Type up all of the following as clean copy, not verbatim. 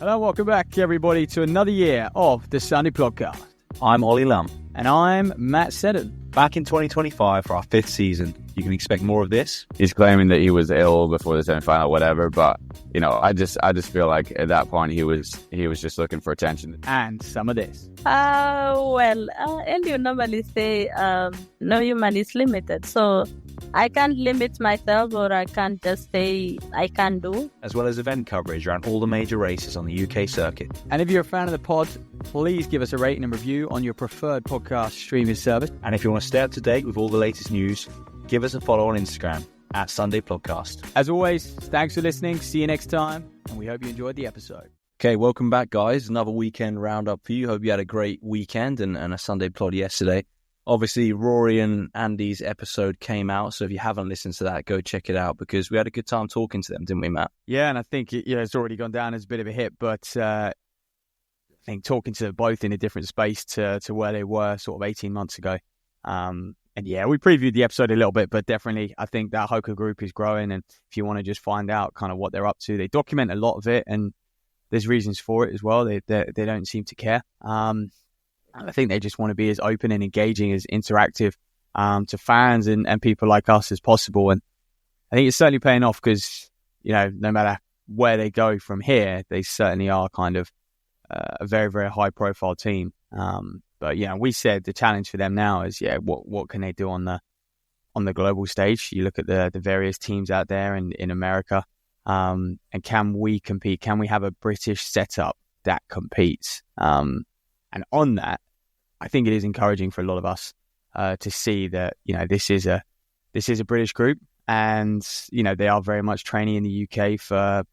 Hello, welcome back, everybody, to another year of the Sunday Podcast. I'm Ollie Lam. And I'm Matt Seddon. Back in 2025 for our 5th season. You can expect more of this. He's claiming that he was ill before the semi-final, whatever. But, you know, I just feel like at that point he was just looking for attention. And some of this. You normally say, no human is limited. So I can't limit myself, or I can't just say I can do. As well as event coverage around all the major races on the UK circuit. And if you're a fan of the pod, please give us a rating and review on your preferred podcast streaming service. And if you want to stay up to date with all the latest news, give us a follow on Instagram at Sunday Podcast. As always, thanks for listening. See you next time. And we hope you enjoyed the episode. Okay, welcome back, guys. Another weekend roundup for you. Hope you had a great weekend and a Sunday plod yesterday. Obviously, Rory and Andy's episode came out, so if you haven't listened to that, go check it out, because we had a good time talking to them, didn't we, Matt? Yeah, and I think it's already gone down as a bit of a hit, but I think talking to them both in a different space to where they were sort of 18 months ago. And yeah, we previewed the episode a little bit, but definitely I think that Hoka group is growing, and if you want to just find out kind of what they're up to, they document a lot of it, and there's reasons for it as well. They don't seem to care. I think they just want to be as open and engaging, as interactive to fans and people like us as possible. And I think it's certainly paying off, because, you know, no matter where they go from here, they certainly are kind of a very, very high profile team. But, you know, we said the challenge for them now is, what can they do on the global stage? You look at the various teams out there in America, and can we compete? Can we have a British setup that competes? And on that, I think it is encouraging for a lot of us to see that, you know, this is a British group, and, you know, they are very much training in the UK for,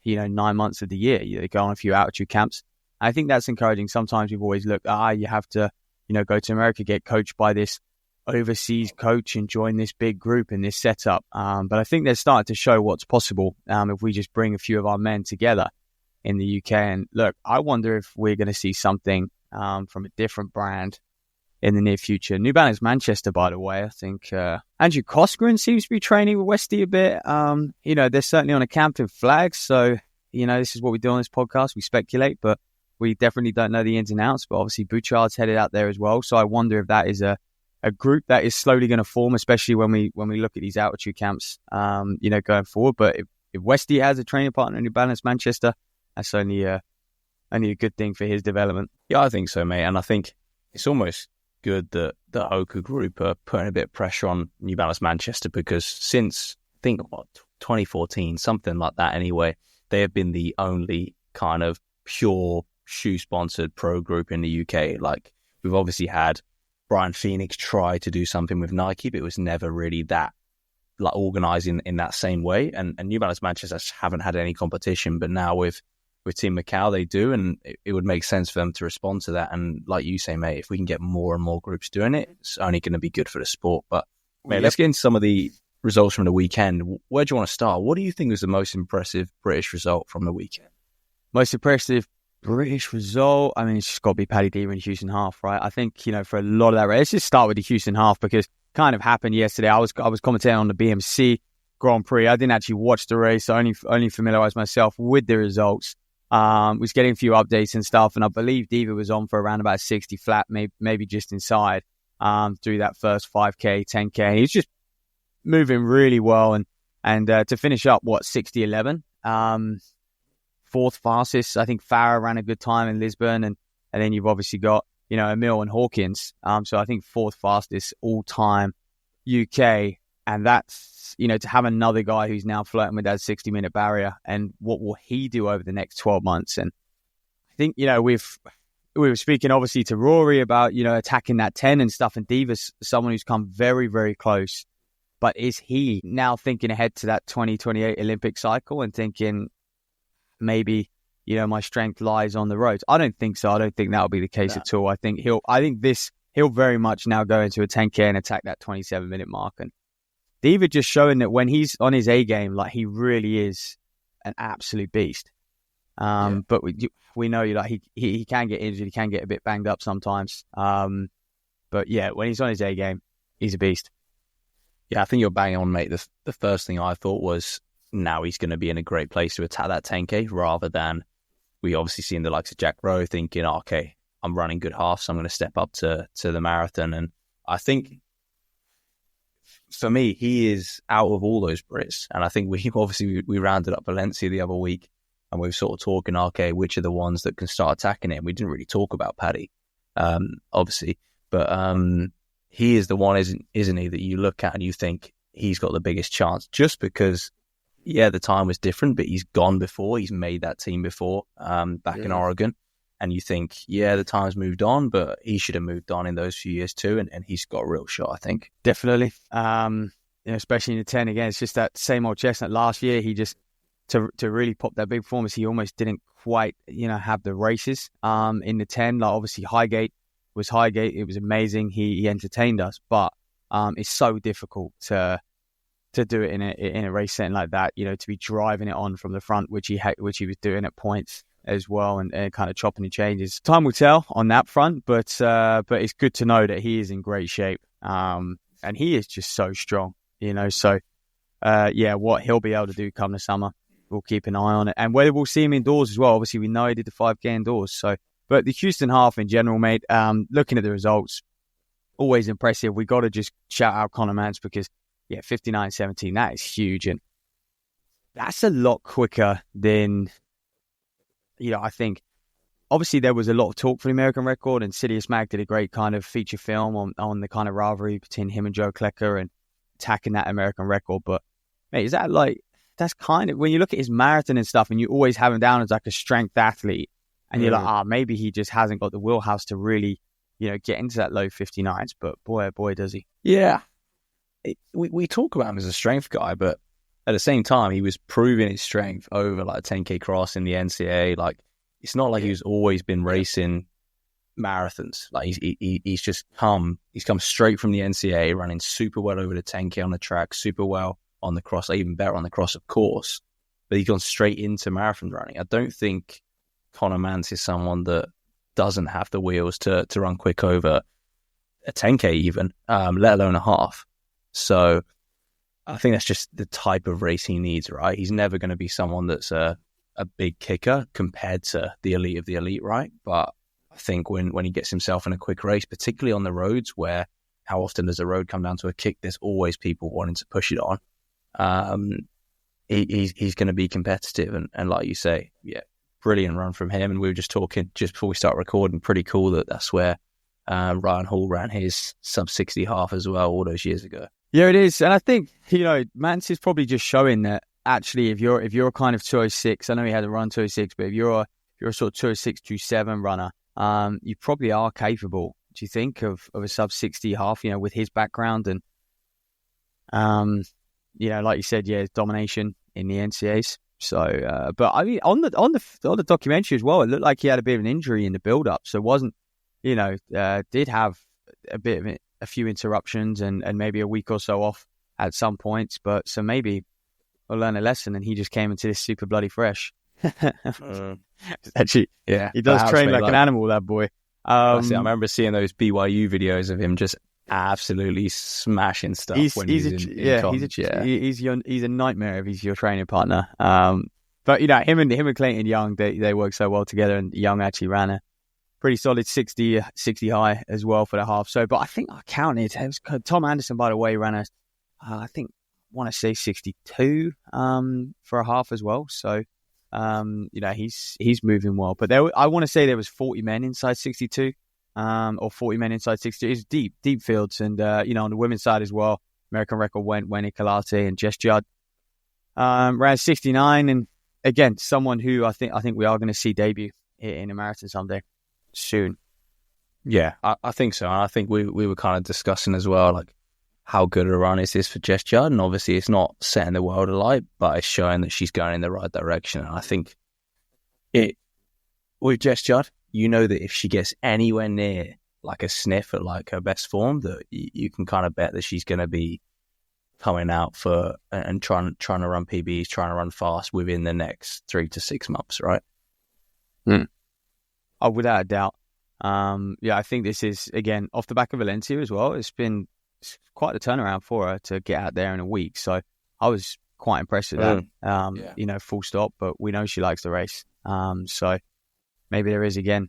you know, 9 months of the year. They go on a few altitude camps. I think that's encouraging. Sometimes we've always looked, you have to, you know, go to America, get coached by this overseas coach and join this big group in this setup. But I think they're starting to show what's possible if we just bring a few of our men together in the UK. And look, I wonder if we're going to see something from a different brand in the near future. New Balance Manchester, by the way, I think Andrew Cosgren seems to be training with Westy a bit. You know, they're certainly on a captain flag. So, you know, this is what we do on this podcast. We speculate, but we definitely don't know the ins and outs. But obviously, Bouchard's headed out there as well. So I wonder if that is a group that is slowly going to form, especially when we look at these altitude camps, you know, going forward. But if Westy has a training partner in New Balance Manchester, that's only a good thing for his development. Yeah, I think so, mate. And I think it's almost good that the Hoka group are putting a bit of pressure on New Balance Manchester, because since, I think, 2014, something like that anyway, they have been the only kind of pure shoe-sponsored pro group in the UK. Like, we've obviously had Brian Phoenix try to do something with Nike, but it was never really that, like, organised in that same way. And New Balance Manchester haven't had any competition, but now with Team Macau, they do, and it would make sense for them to respond to that. And like you say, mate, if we can get more and more groups doing it, it's only going to be good for the sport. But, mate, let's get into some of the results from the weekend. Where do you want to start? What do you think was the most impressive British result from the weekend? Most impressive British result? I mean, it's just got to be Paddy Dever in Houston half, right? I think, you know, for a lot of that race, let's just start with the Houston half, because it kind of happened yesterday. I was commentating on the BMC Grand Prix. I didn't actually watch the race. I only familiarised myself with the results. Was getting a few updates and stuff, and I believe Dever was on for around about 60 flat, maybe just inside, through that first 5K, 10K. He was just moving really well, and to finish up, 60-11, fourth fastest. I think Farah ran a good time in Lisbon, and then you've obviously got, you know, Emil and Hawkins. So I think fourth fastest all-time UK, and that's, you know, to have another guy who's now flirting with that 60-minute barrier, and what will he do over the next 12 months? And I think, you know, we were speaking obviously to Rory about, you know, attacking that 10 and stuff, and Dever's someone who's come very, very close. But is he now thinking ahead to that 2028 Olympic cycle and thinking maybe, you know, my strength lies on the roads? I don't think so. I don't think that'll be the case at all. I think he'll very much now go into a 10K and attack that 27-minute mark. And Dever just showing that when he's on his A game, like, he really is an absolute beast. But we know, like, he can get injured, he can get a bit banged up sometimes. But yeah, when he's on his A game, he's a beast. Yeah, I think you're bang on, mate. The first thing I thought was, now he's going to be in a great place to attack that 10K rather than we obviously seen the likes of Jack Rowe thinking, oh, okay, I'm running good halves, so I'm going to step up to the marathon. And I think for me, he is out of all those Brits. And I think we rounded up Valencia the other week, and we were sort of talking, okay, which are the ones that can start attacking it? And we didn't really talk about Paddy, obviously, but he is the one, isn't he, that you look at and you think he's got the biggest chance, just because, yeah, the time was different, but he's gone before, he's made that team before, back in Oregon. And you think, yeah, the time's moved on, but he should have moved on in those few years too, and he's got a real shot, I think. Definitely. Especially in the 10 again, it's just that same old chestnut. Last year, he just, to really pop that big performance, he almost didn't quite, have the races in the 10. Like, obviously, Highgate was Highgate. It was amazing. He entertained us, but it's so difficult to do it in a race setting like that, to be driving it on from the front, which he was doing at points as well, and kind of chopping and changes. Time will tell on that front, but it's good to know that he is in great shape, and he is just so strong, So what he'll be able to do come the summer, we'll keep an eye on it, and whether we'll see him indoors as well. Obviously, we know he did the 5K indoors. So, but the Houston half in general, mate. Looking at the results, always impressive. We got to just shout out Conor Mantz because 59.17, that is huge, and that's a lot quicker than. I think obviously there was a lot of talk for the American record, and Sidious Mag did a great kind of feature film on the kind of rivalry between him and Joe Klecker and attacking that American record. But mate, that's kind of, when you look at his marathon and stuff, and you always have him down as like a strength athlete, and you're like, maybe he just hasn't got the wheelhouse to really, get into that low 59s. But boy, oh boy, does he. Yeah. We talk about him as a strength guy, but at the same time, he was proving his strength over like 10K cross in the NCAA. Like, it's not like he's always been racing marathons. Like, he's come straight from the NCAA, running super well over the 10K on the track, super well on the cross, even better on the cross, of course. But he's gone straight into marathon running. I don't think Conor Mantz is someone that doesn't have the wheels to run quick over a 10K even, let alone a half. So I think that's just the type of race he needs, right? He's never going to be someone that's a big kicker compared to the elite of the elite, right? But I think when he gets himself in a quick race, particularly on the roads, where how often does a road come down to a kick? There's always people wanting to push it on. He's going to be competitive. And like you say, brilliant run from him. And we were just talking just before we start recording, pretty cool that's where Ryan Hall ran his sub 60 half as well all those years ago. Yeah, it is. And I think, Mantz is probably just showing that actually if you're a kind of 206, I know he had a run 206, but if you're a sort of 206, 27 runner, you probably are capable, do you think, of a sub 60 half, with his background and, like you said, his domination in the NCAAs. So, but I mean, on the documentary as well, it looked like he had a bit of an injury in the build up. So it wasn't, did have a bit of a few interruptions and maybe a week or so off at some points, but so maybe we'll learn a lesson and he just came into this super bloody fresh. Actually, he does train like an animal, that boy. I remember seeing those BYU videos of him just absolutely smashing stuff he's in college. He's a nightmare if he's your training partner. But him and Clayton Young, they work so well together, and Young actually ran a pretty solid 60 high as well for the half. So, but I think I counted. It was Tom Anderson, by the way, ran I want to say 62 for a half as well. So, he's moving well. But I want to say there was 40 men inside 62, or 40 men inside 62. It's deep fields, and on the women's side as well, American record went Wendy Kalate and Jess Judd ran 69, and again, someone who I think we are going to see debut in a marathon someday. Soon. Yeah, I think so. And I think we were kind of discussing as well, like, how good a run is this for Jess Judd? And obviously it's not setting the world alight, but it's showing that she's going in the right direction. And I think with Jess Judd, that if she gets anywhere near like a sniff at like her best form, that you can kind of bet that she's going to be coming out for and trying to run PBs, trying to run fast within the next 3 to 6 months, right? Oh, without a doubt. I think this is, again, off the back of Valencia as well. It's quite a turnaround for her to get out there in a week. So I was quite impressed with that, full stop. But we know she likes the race. So maybe there is again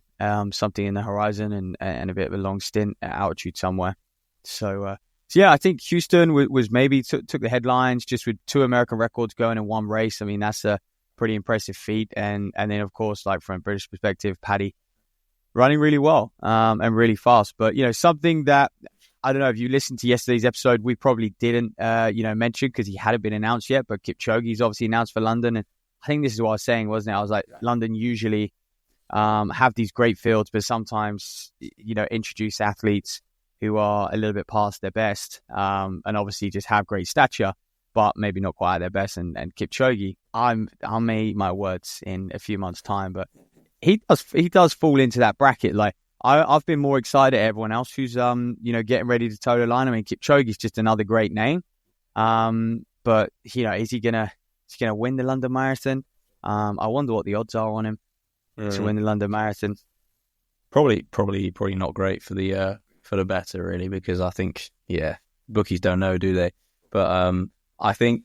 something in the horizon and a bit of a long stint at altitude somewhere. So yeah, I think Houston was maybe took the headlines just with 2 American records going in one race. I mean, that's a pretty impressive feat. And then, of course, like from a British perspective, Paddy running really well and really fast. But, something that, I don't know, if you listened to yesterday's episode, we probably didn't, mention because he hadn't been announced yet. But Kipchoge's obviously announced for London. And I think this is what I was saying, wasn't it? I was like, London usually have these great fields, but sometimes, introduce athletes who are a little bit past their best and obviously just have great stature, but maybe not quite at their best. And Kipchoge, I'll make my words in a few months' time, but he does fall into that bracket. Like I've been more excited at everyone else who's getting ready to toe the line. I mean, Kipchoge's just another great name, but is he gonna win the London Marathon? I wonder what the odds are on him to win the London Marathon. Probably not great for the better, really, because I think, bookies don't know, do they? But I think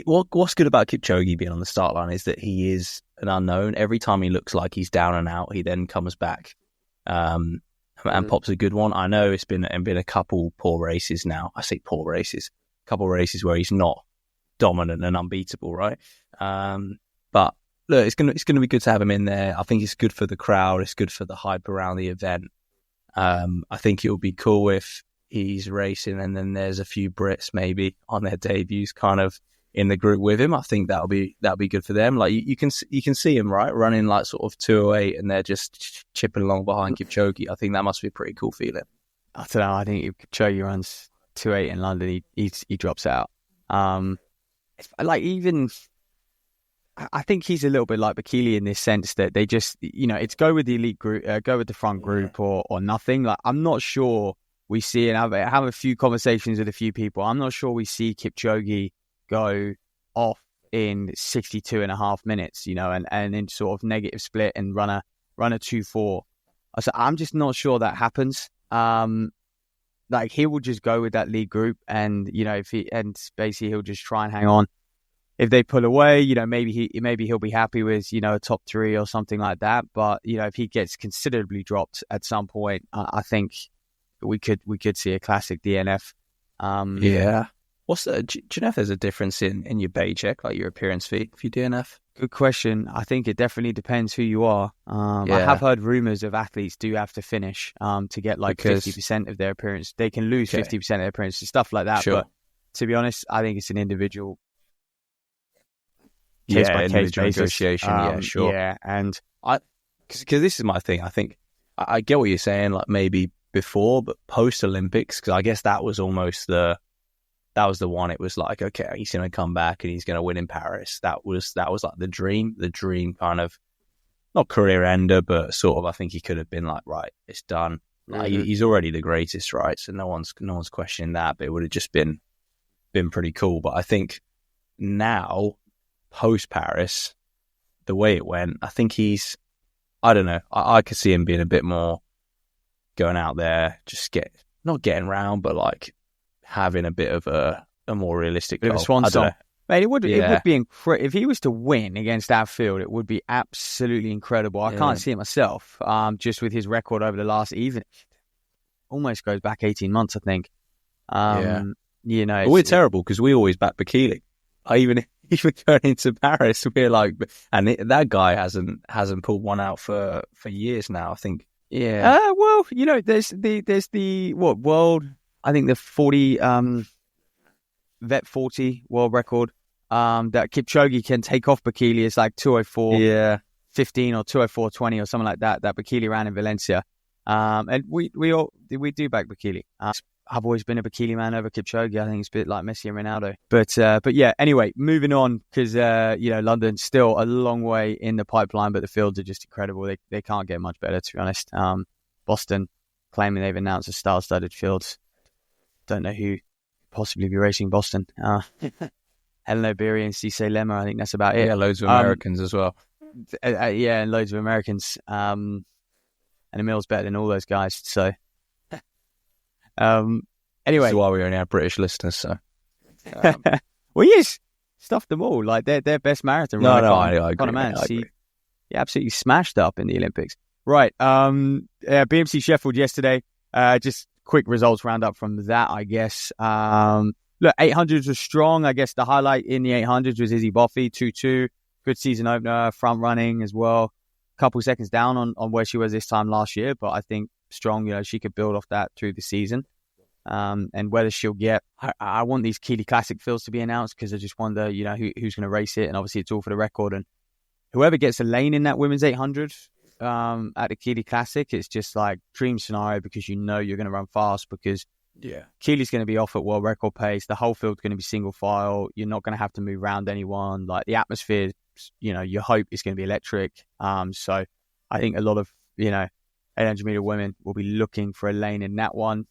what's good about Kipchoge being on the start line is that he is an unknown. Every time he looks like he's down and out, he then comes back and pops a good one. I know it's been a couple poor races now. I say poor races, a couple races where he's not dominant and unbeatable, right? But look, it's gonna be good to have him in there. I think it's good for the crowd. It's good for the hype around the event. I think it would be cool if he's racing and then there's a few Brits maybe on their debuts kind of in the group with him. I think that'll be good for them. Like you can see him, right, running like sort of 2:08 and they're just chipping along behind Kipchoge. I think that must be a pretty cool feeling. I don't know. I think if Kipchoge runs 2:08 in London, he drops out. I think he's a little bit like Bekele in this sense that they just, it's go with the elite group, go with the front group or nothing. Like, I'm not sure we see, and I have a few conversations with a few people, I'm not sure we see Kipchoge go off in 62.5 minutes, and in sort of negative split and run a 2:4. So I'm just not sure that happens. Like he will just go with that lead group and, basically he'll just try and hang on. If they pull away, maybe he'll be happy with, a top 3 or something like that. But, if he gets considerably dropped at some point, I think we could see a classic DNF. Yeah. Do you know if there's a difference in your paycheck, like your appearance fee, if you DNF? Good question. I think it definitely depends who you are. I have heard rumors of athletes do have to finish to get like 50% of their appearance. They can lose 50% of their appearance and stuff like that. Sure. But to be honest, I think it's an individual case by case negotiation. Sure. Yeah, and because this is my thing. I think I get what you're saying. Like maybe before, but post Olympics, because I guess that was almost the one. It was like, okay, he's going to come back and he's going to win in Paris. That was like the dream kind of not career ender, but sort of. I think he could have been like, right, it's done. Like, he's already the greatest, right? So no one's questioning that. But it would have just been pretty cool. But I think now, post Paris, the way it went, I think I don't know. I could see him being a bit more going out there, just not getting round, but like having a bit of a more realistic goal. Bit of a swan song. Mate, it would be incredible if he was to win against that field. It would be absolutely incredible. I can't see it myself. Just with his record over the last, even almost goes back 18 months, I think. We're terrible because we always back Bekele. Even going into Paris, we're like, and that guy hasn't pulled one out for years now, I think. Yeah. Well, there's the world. I think the 40 vet 40 world record that Kipchoge can take off Bekele is like 2:04 15 or 2:04 20 or something like that Bekele ran in Valencia. And we do back Bekele. I've always been a Bekele man over Kipchoge. I think it's a bit like Messi and Ronaldo. But yeah, anyway, moving on because London's still a long way in the pipeline, but the fields are just incredible. They can't get much better, to be honest. Boston claiming they've announced a star-studded fields. Don't know who possibly be racing Boston. Helen O'Beary and Cisse Lemmer. I think that's about it. Yeah, loads of Americans as well. And loads of Americans. And Emil's better than all those guys. So, anyway, this is why we only have British listeners. So, well, yes, stuffed them all. Like they're best marathon runner. I agree. Man, he absolutely smashed up in the Olympics. Right. BMC Sheffield yesterday. Just quick results roundup from that, I guess. Look, 800s was strong. I guess the highlight in the 800s was Issy Boffey, 2-2. Good season opener, front running as well. Couple seconds down on where she was this time last year, but I think strong. She could build off that through the season. And whether she'll get, I want these Keeley Classic fields to be announced because I just wonder, who's going to race it. And obviously it's all for the record. And whoever gets a lane in that women's 800 at the Keeley Classic, it's just like dream scenario because you're going to run fast because Keeley's going to be off at world record pace. The whole field's going to be single file. You're not going to have to move around anyone. Like the atmosphere, you hope is going to be electric. So I think a lot of, 800 meter women will be looking for a lane in that one.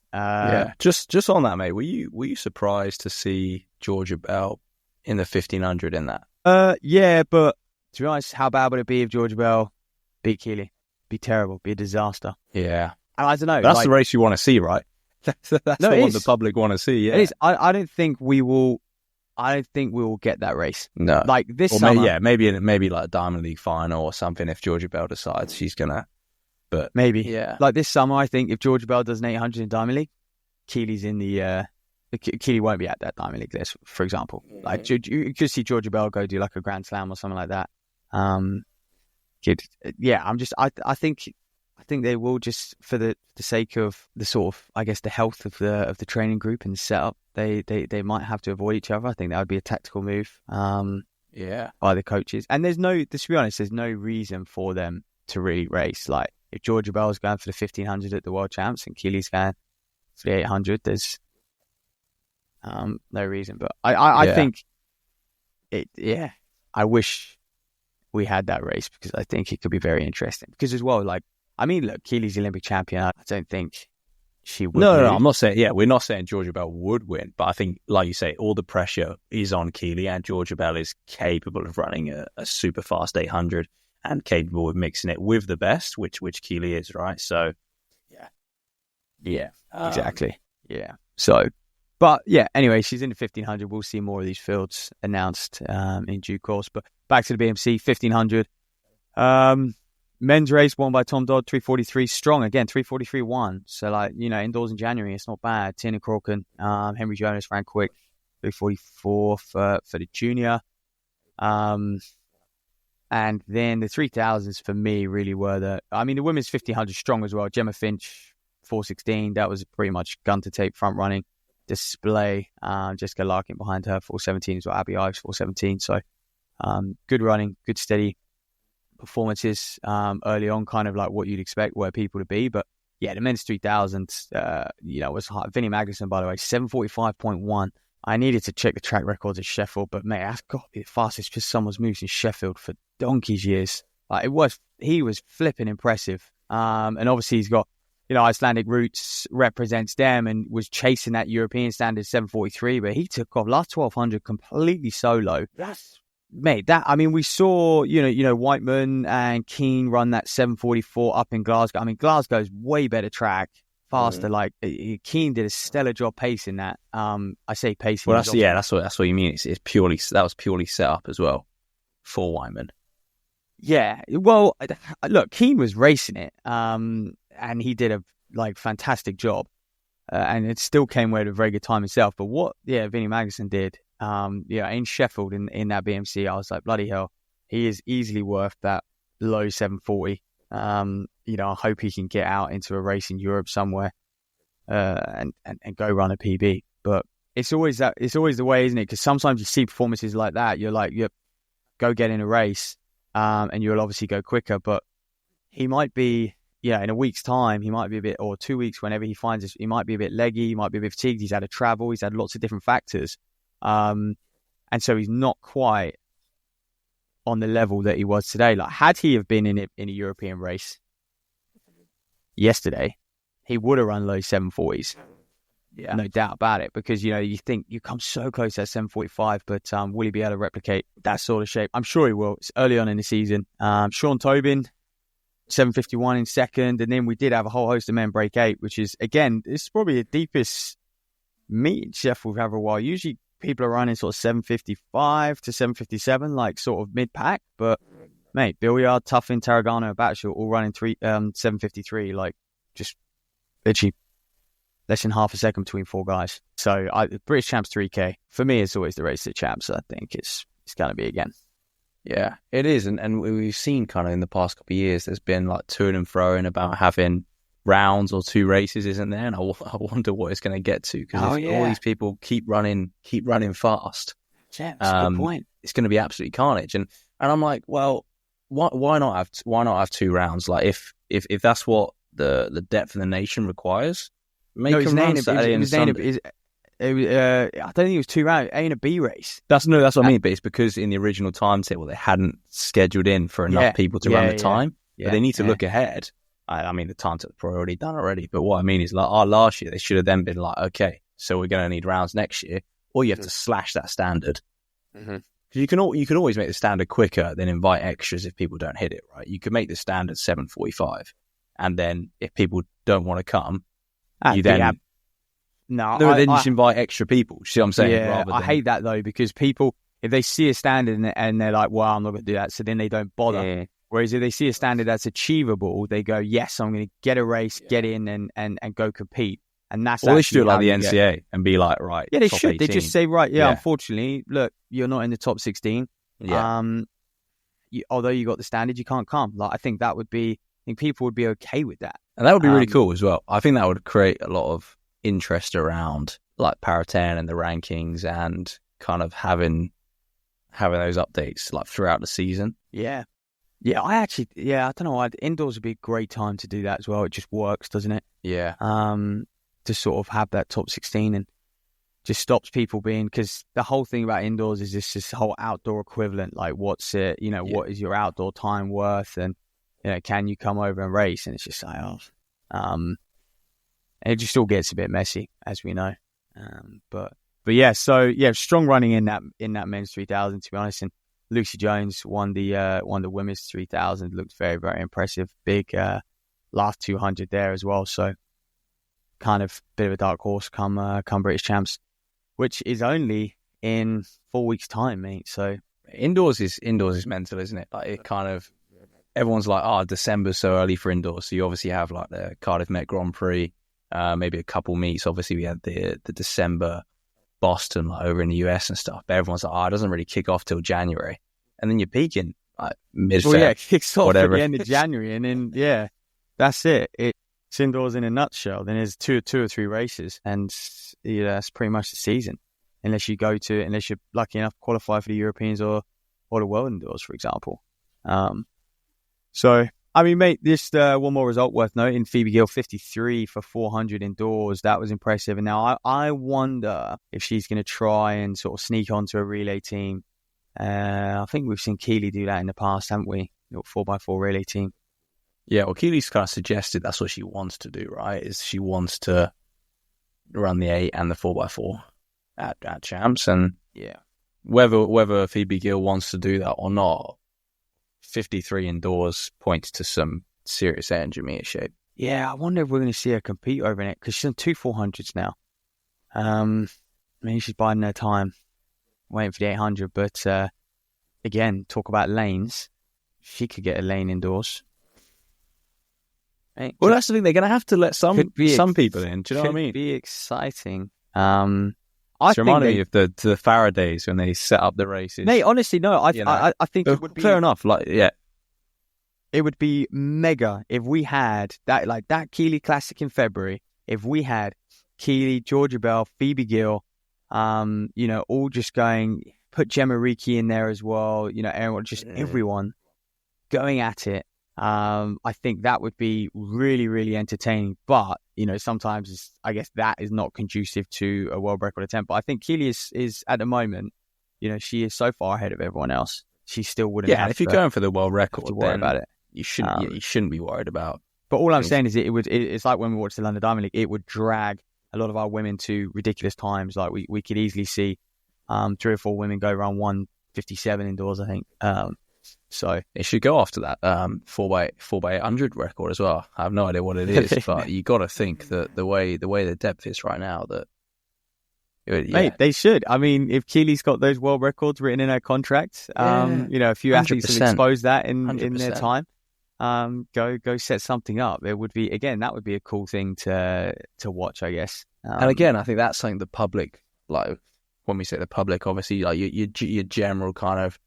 Just on that, mate. Were you surprised to see Georgia Bell in the 1500 in that? Yeah, but to be honest, how bad would it be if Georgia Bell beat Keeley? Be terrible. Be a disaster. Yeah, I don't know. That's the race you want to see, right? That's the one the public want to see. Yeah, it is. I don't think we will. I don't think we will get that race. No, like this or summer. Maybe like a Diamond League final or something. If Georgia Bell decides she's gonna. But maybe, yeah. Like this summer, I think if Georgia Bell does an 800 in Diamond League, Keeley's in the Keeley won't be at that Diamond League list, for example. Like you could see Georgia Bell go do like a Grand Slam or something like that. I think they will, just for the sake of the sort of, I guess, the health of the training group and the setup. They might have to avoid each other. I think that would be a tactical move. By the coaches. And to be honest, there's no reason for them to really race. Like if Georgia Bell's going for the 1500 at the World Champs and Keeley's going for the 800, there's no reason. But I think I wish we had that race because I think it could be very interesting. Because as well, look, Keeley's the Olympic champion. I don't think she would. No, I'm not saying. Yeah, we're not saying Georgia Bell would win, but I think, like you say, all the pressure is on Keeley, and Georgia Bell is capable of running a super fast 800 and capable of mixing it with the best, which Keeley is, right? So, exactly. Yeah. So, but yeah. Anyway, she's in the 1500. We'll see more of these fields announced in due course. But back to the BMC 1500. Men's race won by Tom Dodd, 343 strong again, 343-1. So indoors in January, it's not bad. Tina Corkin, Henry Jonas ran quick, 344 for the junior. And then the 3000s for me really were the women's 1500 strong as well. Gemma Finch, 416. That was pretty much gun to tape front running display. Jessica Larkin behind her, 417 as well. Abby Ives, 417. So good running, good steady performances early on, kind of like what you'd expect where people to be. But yeah, the men's 3000, was hard. Vinnie Magnuson, by the way, 745.1. I needed to check the track records at Sheffield, but mate, that's got to be the fastest someone's moved in Sheffield for donkey's years. He was flipping impressive. And obviously he's got, Icelandic roots, represents them and was chasing that European standard 743, but he took off last 1200 completely solo. We saw, Whiteman and Keane run that 744 up in Glasgow. Glasgow's way better track, faster. Keane did a stellar job pacing that. I say pacing. Well, that's what you mean. It's purely, that was purely set up as well for Whiteman. Yeah. Well, look, Keane was racing it, and he did a fantastic job, and it still came away with a very good time himself. But what, Vinnie Magnuson did. In Sheffield in that BMC, I was like, bloody hell, he is easily worth that low 740. I hope he can get out into a race in Europe somewhere, and go run a PB. But it's always the way, isn't it? Because sometimes you see performances like that, you're like, go get in a race, and you'll obviously go quicker. But he might be, in a week's time, he might be a bit, or 2 weeks, whenever he finds this, he might be a bit leggy, he might be a bit fatigued. He's had a travel, he's had lots of different factors. And so he's not quite on the level that he was today. Like, had he have been in a European race yesterday, he would have run low 740s. Yeah, no doubt about it. Because you think you come so close to that 745, but will he be able to replicate that sort of shape? I'm sure he will. It's early on in the season. Sean Tobin, 751 in second, and then we did have a whole host of men break 8, which is, again, it's probably the deepest meet in Sheffield we've had for a while. Usually people are running sort of 755 to 757, like sort of mid-pack, but mate, Billiard, Tuffin, Tarragona, and Batshall all running 7:53, like just literally less than half a second between four guys. So British Champs 3K for me, it's always the race to the champs. I think it's going to be again. Yeah, it is, and we've seen kind of in the past couple of years, there's been like to and fro about having rounds or 2 races, isn't there? And I wonder what it's going to get to, because all these people keep running fast. Yeah, that's a good point. It's going to be absolutely carnage, and I'm like, well, why not have 2 rounds? Like if that's what the depth of the nation requires, make a run Saturday and Sunday. I don't think it was 2 rounds. It ain't a B race. That's what I mean. But it's because in the original timetable they hadn't scheduled in for enough people to run the time. Yeah, but they need to look ahead. I mean, the timetable's probably done already. But what I mean is, like, last year they should have then been like, okay, so we're going to need rounds next year, or you have to slash that standard. Mm-hmm. You can always make the standard quicker than invite extras if people don't hit it, right? You could make the standard 7:45, and then if people don't want to come, you then. Then you should invite extra people. You see what I'm saying? Yeah, I hate that though, because people, if they see a standard and they're like, well, I'm not going to do that, so then they don't bother. Yeah. Whereas if they see a standard that's achievable, they go, yes, I'm going to get a race, get in and go compete. And that's they should do it like the NCA and be like, right. Yeah, they should. 18. They just say, right, unfortunately, look, you're not in the top 16. Yeah. Although you got the standard, you can't come. Like, I think people would be okay with that. And that would be really cool as well. I think that would create a lot of interest around like Para 10 and the rankings, and kind of having those updates like throughout the season. Yeah. I don't know. Indoors would be a great time to do that as well. It just works, doesn't it? Yeah. To sort of have that top 16 and just stops people being, because the whole thing about indoors is this whole outdoor equivalent. Like, what's it? What is your outdoor time worth? And can you come over and race? And it's just like, it just all gets a bit messy, as we know. But yeah, strong running in that men's 3000, to be honest. And Lucy Jones won the women's 3000. Looked very, very impressive. Big last 200 there as well. So kind of bit of a dark horse come British champs, which is only in 4 weeks' time, mate. So indoors is mental, isn't it? Like, it kind of, everyone's like, December's so early for indoors. So you obviously have like the Cardiff Met Grand Prix. Maybe a couple meets. Obviously, we had the December Boston, like, over in the US and stuff. But everyone's like, it doesn't really kick off till January, and then you're peaking like mid-Feb. Well, it kicks off at the end of January, and then that's it. It's indoors in a nutshell. Then there's two or three races, and that's pretty much the season. Unless you're lucky enough to qualify for the Europeans or the World Indoors, for example. So. I mean, mate, just one more result worth noting. Phoebe Gill, 53 for 400 indoors. That was impressive. And now I wonder if she's going to try and sort of sneak onto a relay team. I think we've seen Keely do that in the past, haven't we? 4x4 relay team. Yeah, well, Keely's kind of suggested that's what she wants to do, right? Is she wants to run the 8 and the 4x4 at champs. And yeah, whether Phoebe Gill wants to do that or not, 53 indoors points to some serious Intermediate shape. Yeah, I wonder if we're going to see her compete over in it, because she's on 2 400s now. Maybe she's biding her time, waiting for the 800. But again, talk about lanes. She could get a lane indoors. Well, that's the thing. They're going to have to let some people in. Do you know what I mean? Could be exciting. It's reminding me of the Faradays when they set up the races. Mate, honestly, no. I think it would be fair enough. Like, yeah, it would be mega if we had that Keely Classic in February. If we had Keely, Georgia Bell, Phoebe Gill, all just going. Put Gemma Ricci in there as well. Everyone going at it. I think that would be really, really entertaining. But, sometimes I guess that is not conducive to a world record attempt. But I think Keely is at the moment, she is so far ahead of everyone else. She still wouldn't have if you're going for the world record, to worry about it. You shouldn't be worried about. But all I'm saying is it's like when we watched the London Diamond League, it would drag a lot of our women to ridiculous times. Like we could easily see 3 or 4 women go around 1:57 indoors, I think. So it should go after that 4x800 record as well. I have no idea what it is, but you got to think that the way the depth is right now, that Mate, they should. I mean, if Keely's got those world records written in her contract, a few athletes have exposed that in their time. Go set something up. It would be, again, that would be a cool thing to watch, I guess. And again, I think that's something the public, like when we say the public, obviously, like your general kind of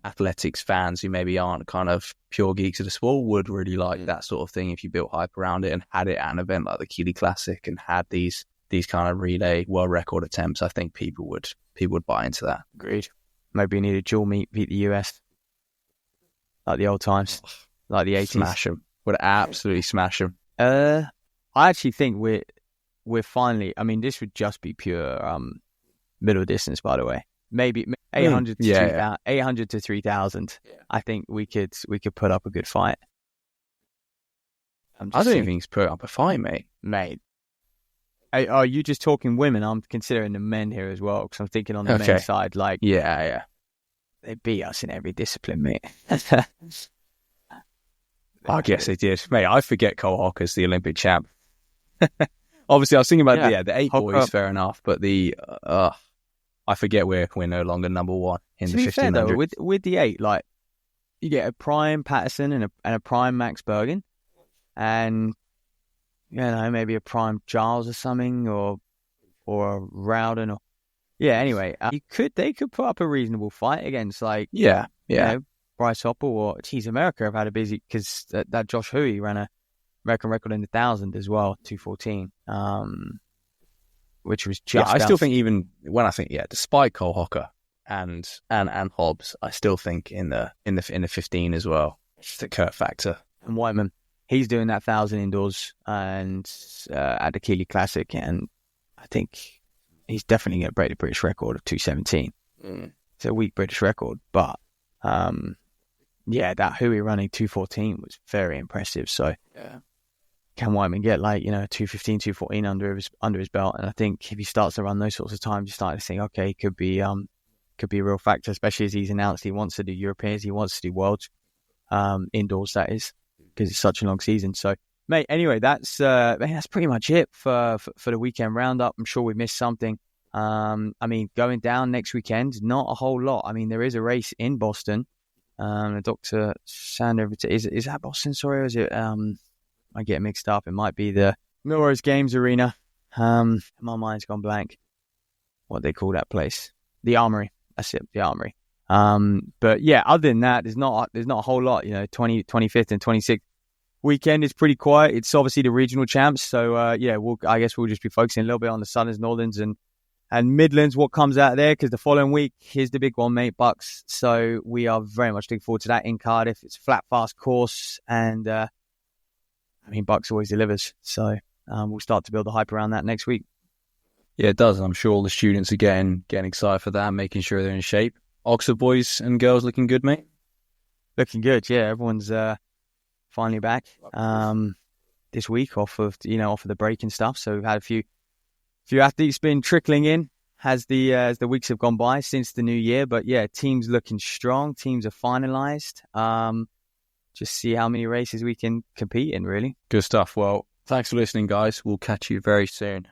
athletics fans who maybe aren't kind of pure geeks of the sport would really like that sort of thing if you built hype around it and had it at an event like the Keeley Classic and had these kind of relay world record attempts. I think people would buy into that. Agreed. Maybe we need a dual meet, beat the US like the old times, like the 80s. Smash them. Would absolutely smash them. I actually think we're finally. I mean, this would just be pure middle distance, by the way. Maybe 800 to 800 to 3,000. Yeah. I think we could put up a good fight. I don't even think he's put up a fight, mate. Are you just talking women? I'm considering the men here as well, because I'm thinking on the men's side, like they beat us in every discipline, mate. I guess they did, mate. I forget Cole Hocker's the Olympic champ. Obviously, I was thinking about the 8 boys, fair enough, but I forget we're no longer number one in the 1500. With the 8, like you get a prime Patterson and a prime Max Bergen, and maybe a prime Giles or something, or a Rowden, or anyway, they could put up a reasonable fight against Bryce Hopper or America have had a busy, because that Josh Huey ran a American record in the 1,000 as well, 2:14. Which was just I still think, even when I think despite Cole Hocker and Hobbs, I still think in the 15 as well, it's the Kurt factor. And Whiteman, he's doing that 1,000 indoors and at the Keeley Classic, and I think he's definitely going to break the British record of 2:17. It's a weak British record, but that Huey running 2:14 was very impressive. So can Whiteman get 2:15, 2:14 under his belt? And I think if he starts to run those sorts of times, you start to think, okay, he could be a real factor, especially as he's announced he wants to do Europeans, he wants to do Worlds, indoors, that is, because it's such a long season. So, mate, anyway, that's pretty much it for the weekend roundup. I'm sure we missed something. I mean, going down next weekend, not a whole lot. I mean, there is a race in Boston. Dr. Sander, is that Boston? Sorry, or is it? I get mixed up. It might be the Millrose Games Arena. My mind's gone blank. What they call that place? The Armory. That's it, the Armory. But other than that, there's not a whole lot. 25th and 26th weekend is pretty quiet. It's obviously the regional champs, so I guess we'll just be focusing a little bit on the Southerns, Northerns, and Midlands. What comes out there? Because the following week, here's the big one, mate, Bucks. So we are very much looking forward to that in Cardiff. It's a flat, fast course, and Bucks always delivers. So we'll start to build the hype around that next week. Yeah, it does. I'm sure all the students are getting excited for that, making sure they're in shape. Oxford boys and girls looking good, mate? Looking good, yeah. Everyone's finally back this week off of the break and stuff. So we've had a few athletes been trickling in as the weeks have gone by since the new year. But teams looking strong. Teams are finalised. Just see how many races we can compete in, really. Good stuff. Well, thanks for listening, guys. We'll catch you very soon.